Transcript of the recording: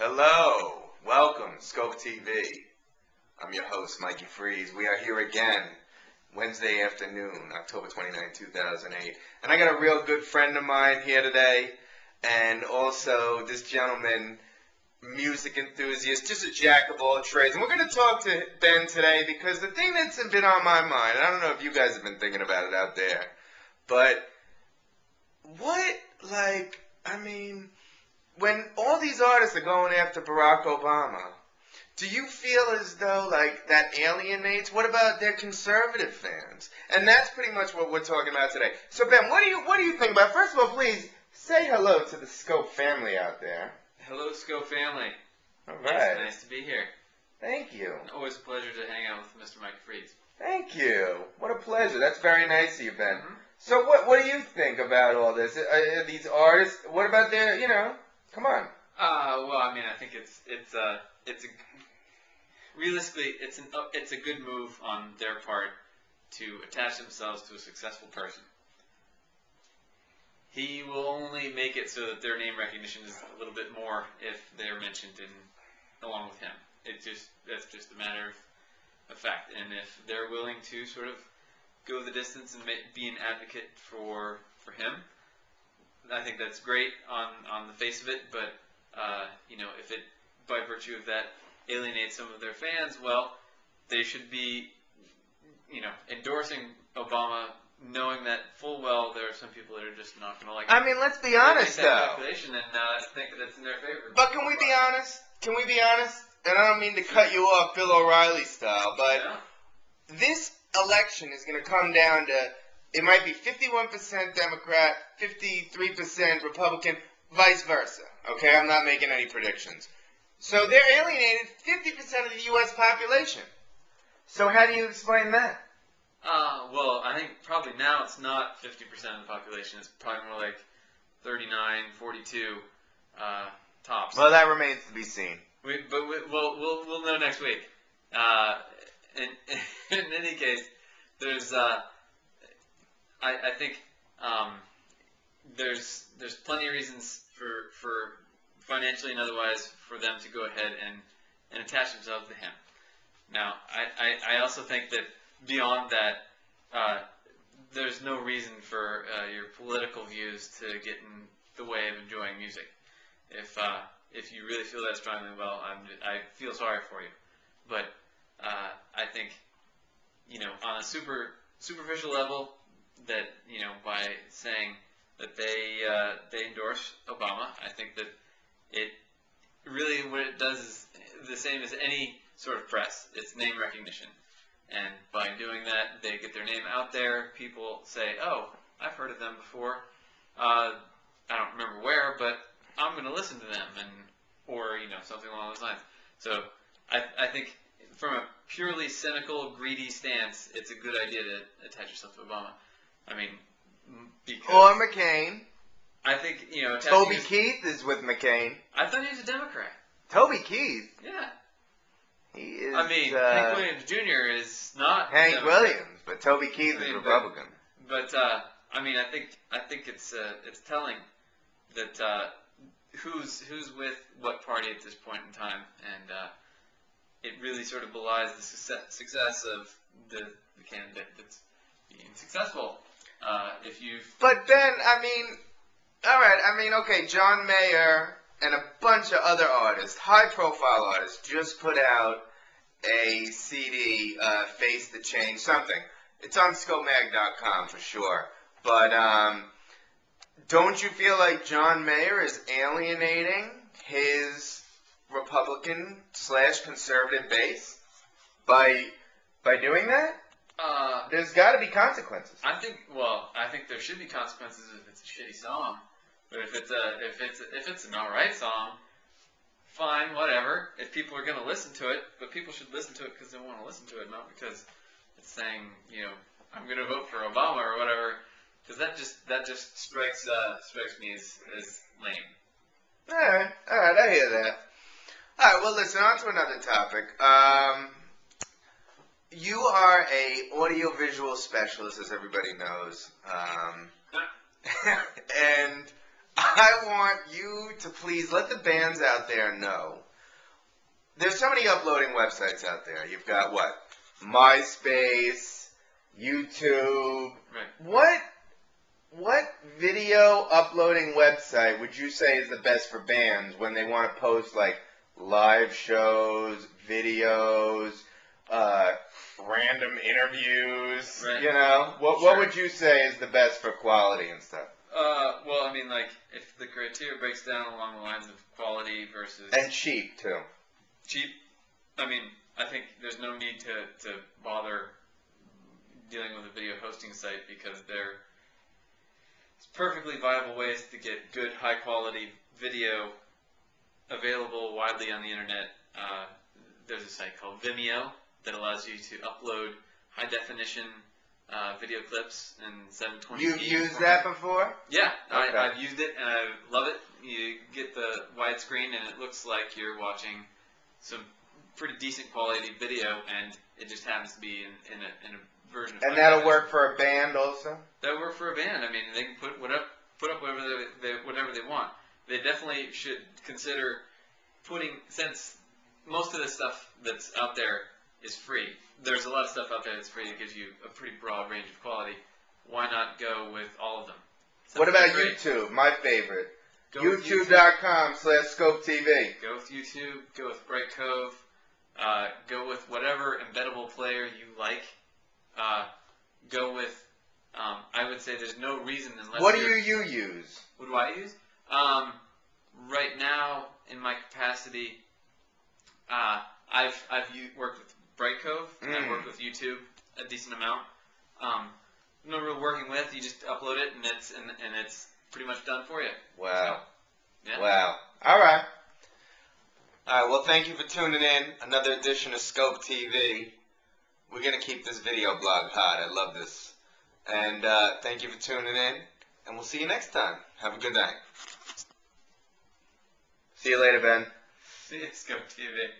Hello, welcome, Skope TV. I'm your host, Mikey Frieds. We are here again, Wednesday afternoon, October 29, 2008. And I got a real good friend of mine here today, and also this gentleman, music enthusiast, just a jack of all trades. And we're going to talk to Ben today because the thing that's been on my mind, and I don't know if you guys have been thinking about it out there, but when all these artists are going after Barack Obama, do you feel as though, that alienates? What about their conservative fans? And that's pretty much what we're talking about today. So, Ben, what do you think about? First of all, please say hello to the Skope family out there. Hello, Skope family. All right. It's nice to be here. Than't you. Always a pleasure to hang out with Mr. Mikey Frieds. Thank you. What a pleasure. That's very nice of you, Ben. Mm-hmm. So, what do you think about all this? These artists, what about their, come on. I think realistically, it's a good move on their part to attach themselves to a successful person. He will only make it so that their name recognition is a little bit more if they're mentioned along with him. That's just a matter of fact. And if they're willing to sort of go the distance and be an advocate for him, I think that's great on the face of it. But if it, by virtue of that, alienates some of their fans, well, they should be endorsing Obama, knowing that full well there are some people that are just not going to like it. I mean, let's be honest, though. Calculation and think that it's in their favor. But can we be honest? Can we be honest? And I don't mean to cut you off Bill O'Reilly style, but this election is going to come down to, it might be 51% Democrat, 53% Republican, vice versa. Okay, I'm not making any predictions. So they're alienated 50% of the U.S. population. So how do you explain that? Well, I think probably now it's not 50% of the population. It's probably more like 39, 42 tops. Well, that remains to be seen. We'll know next week. In any case, there's I think there's plenty of reasons for financially and otherwise for them to go ahead and attach themselves to him. Now, I also think that beyond that, there's no reason for your political views to get in the way of enjoying music. If you really feel that strongly, well, I feel sorry for you. But I think, on a superficial level, that by saying that they endorse Obama, I think that it really, what it does is the same as any sort of press. It's name recognition. And by doing that, they get their name out there. People say, oh, I've heard of them before. I don't remember where, but I'm going to listen to them, or something along those lines. So I think from a purely cynical, greedy stance, it's a good idea to attach yourself to Obama. I mean, because... Or McCain. I think, Toby Keith is with McCain. I thought he was a Democrat. Toby Keith? Yeah. He is... Hank Williams Jr. is not Hank Democrat. Williams, but Toby Keith is Republican. But I think it's telling that who's with what party at this point in time, and it really sort of belies the success of the candidate that's being successful. But then, okay, John Mayer and a bunch of other artists, high-profile artists, just put out a CD, Face the Change, something. It's on ScoMag.com for sure. But don't you feel like John Mayer is alienating his Republican/conservative base by doing that? There's got to be consequences. I think there should be consequences if it's a shitty song. But if it's an alright song, fine, whatever. If people are going to listen to it, but people should listen to it because they want to listen to it, not because it's saying, I'm going to vote for Obama or whatever. Because that just strikes me as lame. All right, I hear that. All right, well, listen, on to another topic. You are a audiovisual specialist, as everybody knows. And I want you to please let the bands out there know. There's so many uploading websites out there. You've got what? MySpace, YouTube. Right. What video uploading website would you say is the best for bands when they want to post like live shows, videos, random interviews? Right. You know, what would you say is the best for quality and stuff? Well, I mean, like, if the criteria breaks down along the lines of quality versus And cheap too. cheap, I mean, I think there's no need to bother dealing with a video hosting site because there's perfectly viable ways to get good, high quality video available widely on the internet. There's a site called Vimeo that allows you to upload high definition video clips in 720p. You've used that before? Yeah, Okay. I've used it and I love it. You get the widescreen and it looks like you're watching some pretty decent quality video, and it just happens to be in a version of. And that'll work for a band also? That'll work for a band. I mean, they can put up whatever they want. They definitely should consider putting, since most of the stuff that's out there is free. There's a lot of stuff out there that's free that gives you a pretty broad range of quality. Why not go with all of them? What about Great. YouTube? My favorite. Go with YouTube.com/SkopeTV. Go with YouTube. Go with Bright Cove. Go with whatever embeddable player you like. Go with. I would say there's no reason unless. What do you use? What do I use? Right now, in my capacity, I've worked with Bright Cove and I've worked with YouTube a decent amount. No real working with. You just upload it and it's pretty much done for you. Wow. So, yeah. Wow. All right. All right. Well, thank you for tuning in. Another edition of Skope TV. We're gonna keep this video blog hot. I love this. And thank you for tuning in. And we'll see you next time. Have a good night. See you later, Ben. See you, Skope TV.